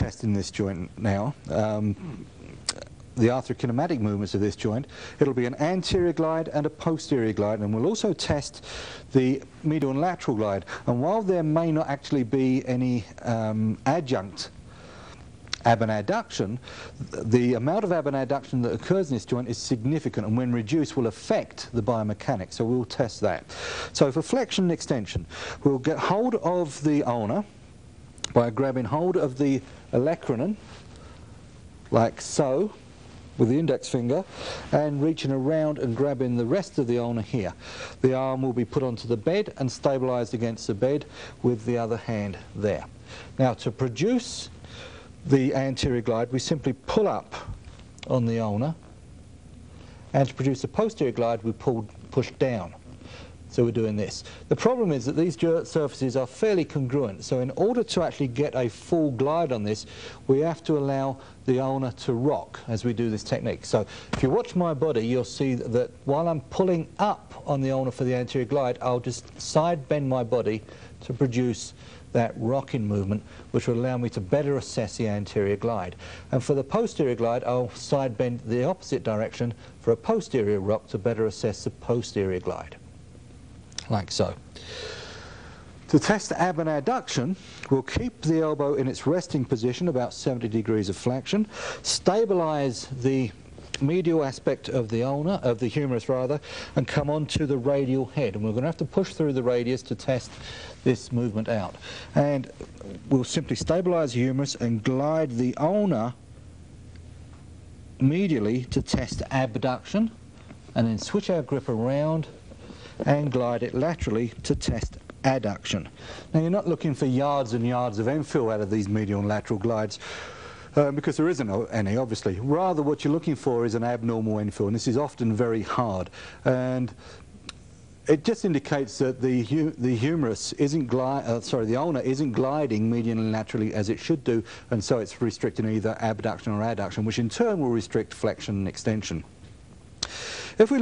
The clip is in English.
testing this joint now, the arthrokinematic movements of this joint. It'll be an anterior glide and a posterior glide, and we'll also test the medial and lateral glide. And while there may not actually be any adjunct abduction, the amount of abduction that occurs in this joint is significant, and when reduced will affect the biomechanics, so we'll test that. So for flexion and extension, we'll get hold of the ulnar by grabbing hold of the olecranon, like so, with the index finger, and reaching around and grabbing the rest of the ulnar here. The arm will be put onto the bed and stabilised against the bed with the other hand there. Now, to produce the anterior glide, we simply pull up on the ulnar, and to produce the posterior glide, we push down. So we're doing this. The problem is that these surfaces are fairly congruent, so in order to actually get a full glide on this, we have to allow the ulnar to rock as we do this technique. So if you watch my body, you'll see that while I'm pulling up on the ulnar for the anterior glide, I'll just side bend my body to produce that rocking movement, which will allow me to better assess the anterior glide. And for the posterior glide, I'll side bend the opposite direction for a posterior rock to better assess the posterior glide, like so. To test abduction, we'll keep the elbow in its resting position, about 70 degrees of flexion, stabilize the medial aspect of the ulnar, of the humerus rather, and come onto the radial head. And we're going to have to push through the radius to test this movement out. And we'll simply stabilize the humerus and glide the ulnar medially to test abduction, and then switch our grip around and glide it laterally to test adduction. Now, you're not looking for yards and yards of infill out of these medial and lateral glides, because there isn't any, obviously. Rather, what you're looking for is an abnormal infill, and this is often very hard. And it just indicates that the humerus isn't the ulnar isn't gliding medially and laterally as it should do, and so it's restricting either abduction or adduction, which in turn will restrict flexion and extension. If we look